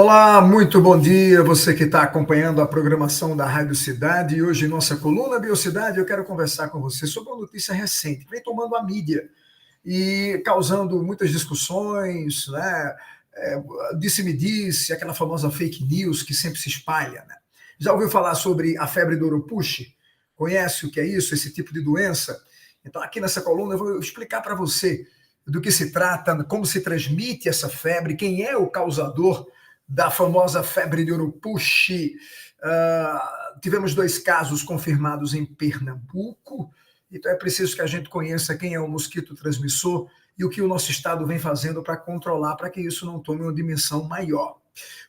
Olá, muito bom dia, você que está acompanhando a programação da Rádio Cidade. E hoje, em nossa coluna Biocidade, eu quero conversar com você sobre uma notícia recente que vem tomando a mídia e causando muitas discussões, né? Disse-me-disse, aquela famosa fake news que sempre se espalha, né? Já ouviu falar sobre a febre do Oropouche? Conhece o que é isso, esse tipo de doença? Então, aqui nessa coluna, eu vou explicar para você do que se trata, como se transmite essa febre, quem é o causador da famosa febre de Oropouche. Tivemos 2 casos confirmados em Pernambuco, então é preciso que a gente conheça quem é o mosquito transmissor e o que o nosso estado vem fazendo para controlar, para que isso não tome uma dimensão maior.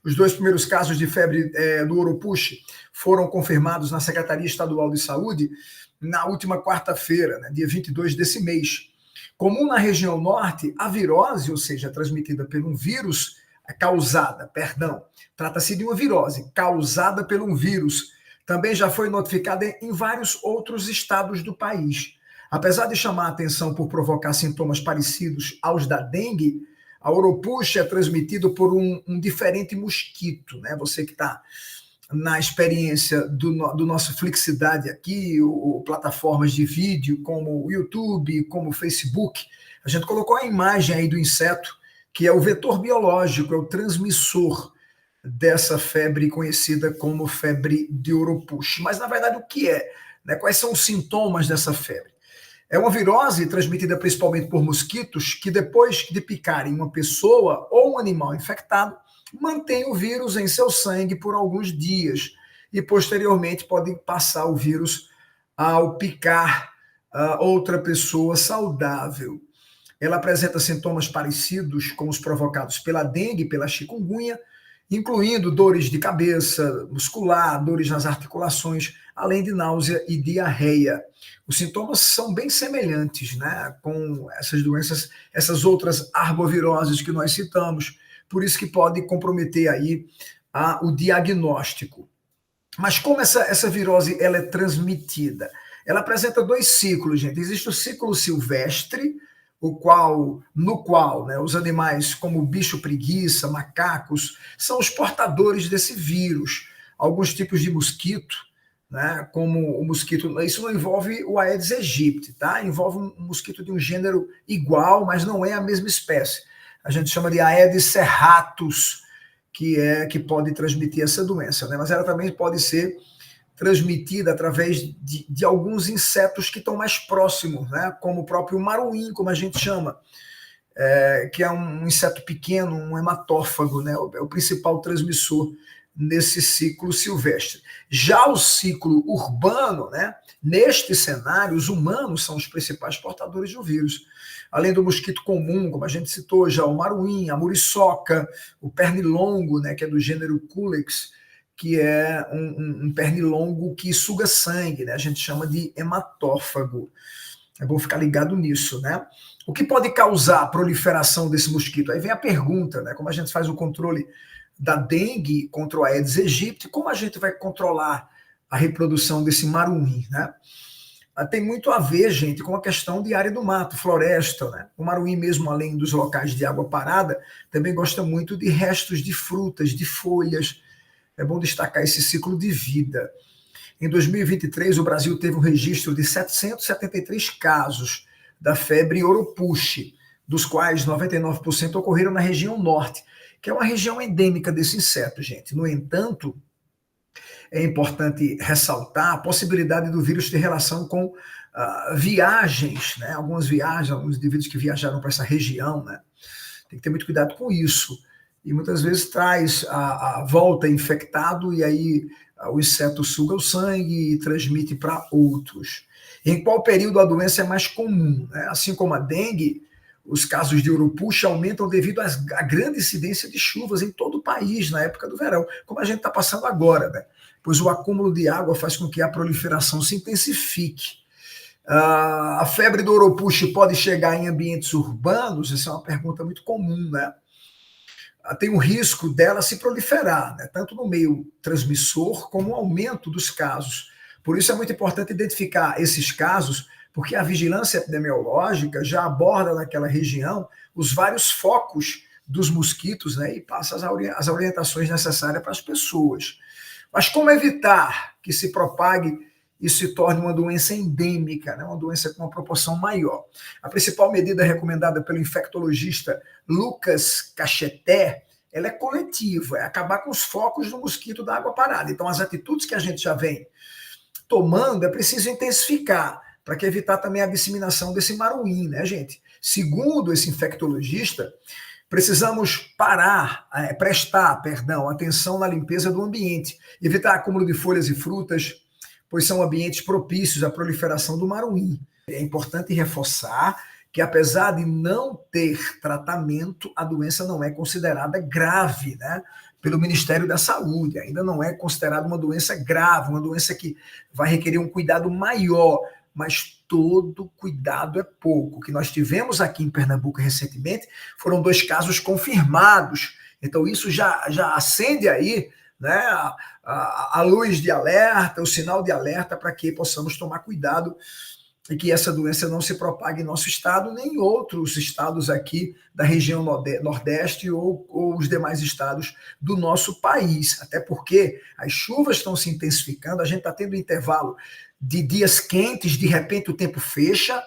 Os 2 primeiros casos de febre do Oropouche foram confirmados na Secretaria Estadual de Saúde na última quarta-feira, né, dia 22 desse mês. Comum na região norte, a virose, ou seja, transmitida por um vírus, trata-se de uma virose causada por um vírus. Também já foi notificada em vários outros estados do país. Apesar de chamar a atenção por provocar sintomas parecidos aos da dengue, a Oropouche é transmitido por um diferente mosquito, né? Você que está na experiência do nosso Flixidade aqui, plataformas de vídeo como o YouTube, como o Facebook, a gente colocou a imagem aí do inseto, que é o vetor biológico, é o transmissor dessa febre conhecida como febre de Oropouche. Mas, na verdade, o que é? Né? Quais são os sintomas dessa febre? É uma virose transmitida principalmente por mosquitos que, depois de picarem uma pessoa ou um animal infectado, mantém o vírus em seu sangue por alguns dias e, posteriormente, pode passar o vírus ao picar outra pessoa saudável. Ela apresenta sintomas parecidos com os provocados pela dengue e pela chikungunya, incluindo dores de cabeça, muscular, dores nas articulações, além de náusea e diarreia. Os sintomas são bem semelhantes, né, com essas doenças, essas outras arboviroses que nós citamos, por isso que pode comprometer aí o diagnóstico. Mas como essa virose ela é transmitida? Ela apresenta 2 ciclos, gente. Existe o ciclo silvestre, no qual, né, os animais como bicho preguiça, macacos, são os portadores desse vírus. Alguns tipos de mosquito, né, como o mosquito, isso não envolve o Aedes aegypti, tá? Envolve um mosquito de um gênero igual, mas não é a mesma espécie. A gente chama de Aedes serratus, que pode transmitir essa doença, né? Mas ela também pode ser transmitida através de alguns insetos que estão mais próximos, né? Como o próprio maruim, como a gente chama, que é um inseto pequeno, um hematófago, né? É o principal transmissor nesse ciclo silvestre. Já o ciclo urbano, né? Neste cenário, os humanos são os principais portadores do vírus. Além do mosquito comum, como a gente citou já, o maruim, a muriçoca, o pernilongo, né? Que é do gênero Culex, que é um pernilongo que suga sangue, né? A gente chama de hematófago. É bom ficar ligado nisso, né? O que pode causar a proliferação desse mosquito? Aí vem a pergunta, né? Como a gente faz o controle da dengue contra o Aedes aegypti, como a gente vai controlar a reprodução desse maruim, né? Tem muito a ver, gente, com a questão de área do mato, floresta, né? O maruim, mesmo além dos locais de água parada, também gosta muito de restos de frutas, de folhas. É bom destacar esse ciclo de vida. Em 2023, o Brasil teve um registro de 773 casos da febre Oropouche, dos quais 99% ocorreram na região norte, que é uma região endêmica desse inseto, gente. No entanto, é importante ressaltar a possibilidade do vírus ter relação com viagens, né? Alguns indivíduos que viajaram para essa região, né? Tem que ter muito cuidado com isso. E muitas vezes traz a volta infectado e aí o inseto suga o sangue e transmite para outros. Em qual período a doença é mais comum? Né? Assim como a dengue, os casos de Oropouche aumentam devido à grande incidência de chuvas em todo o país na época do verão, como a gente está passando agora, né? Pois o acúmulo de água faz com que a proliferação se intensifique. A febre do Oropouche pode chegar em ambientes urbanos? Essa é uma pergunta muito comum, né? Tem o risco dela se proliferar, né? Tanto no meio transmissor como o aumento dos casos. Por isso é muito importante identificar esses casos, porque a vigilância epidemiológica já aborda naquela região os vários focos dos mosquitos, né, e passa as orientações necessárias para as pessoas. Mas como evitar que se propague e se torne uma doença endêmica, né, uma doença com uma proporção maior? A principal medida recomendada pelo infectologista Lucas Cacheté, ela é coletiva, é acabar com os focos do mosquito da água parada. Então, as atitudes que a gente já vem tomando, é preciso intensificar, para que evitar também a disseminação desse maruim, né, gente? Segundo esse infectologista, precisamos prestar atenção na limpeza do ambiente, evitar acúmulo de folhas e frutas, pois são ambientes propícios à proliferação do maruim. É importante reforçar que, apesar de não ter tratamento, a doença não é considerada grave, né, pelo Ministério da Saúde. Ainda não é considerada uma doença grave, uma doença que vai requerer um cuidado maior, mas todo cuidado é pouco. O que nós tivemos aqui em Pernambuco recentemente foram 2 casos confirmados. Então, isso já acende aí, né, a luz de alerta, o sinal de alerta para que possamos tomar cuidado e que essa doença não se propague em nosso estado, nem em outros estados aqui da região Nordeste ou os demais estados do nosso país. Até porque as chuvas estão se intensificando, a gente está tendo intervalo de dias quentes, de repente o tempo fecha,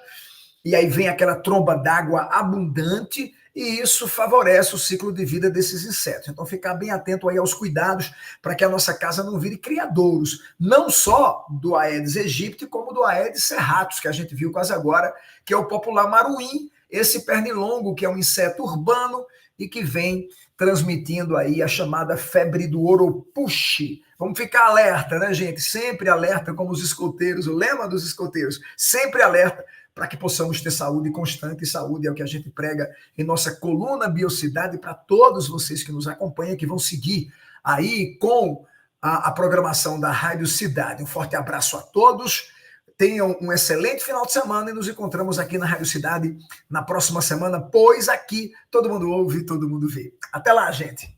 e aí vem aquela tromba d'água abundante, e isso favorece o ciclo de vida desses insetos. Então, ficar bem atento aí aos cuidados para que a nossa casa não vire criadouros, não só do Aedes aegypti, como do Aedes serratus, que a gente viu quase agora, que é o popular maruim, esse pernilongo, que é um inseto urbano e que vem transmitindo aí a chamada febre do Oropuxi. Vamos ficar alerta, né, gente? Sempre alerta, como os escoteiros, o lema dos escoteiros, sempre alerta, para que possamos ter saúde constante, e saúde é o que a gente prega em nossa coluna Biocidade para todos vocês que nos acompanham, que vão seguir aí com a programação da Rádio Cidade. Um forte abraço a todos, tenham um excelente final de semana e nos encontramos aqui na Rádio Cidade na próxima semana, pois aqui todo mundo ouve, todo mundo vê. Até lá, gente!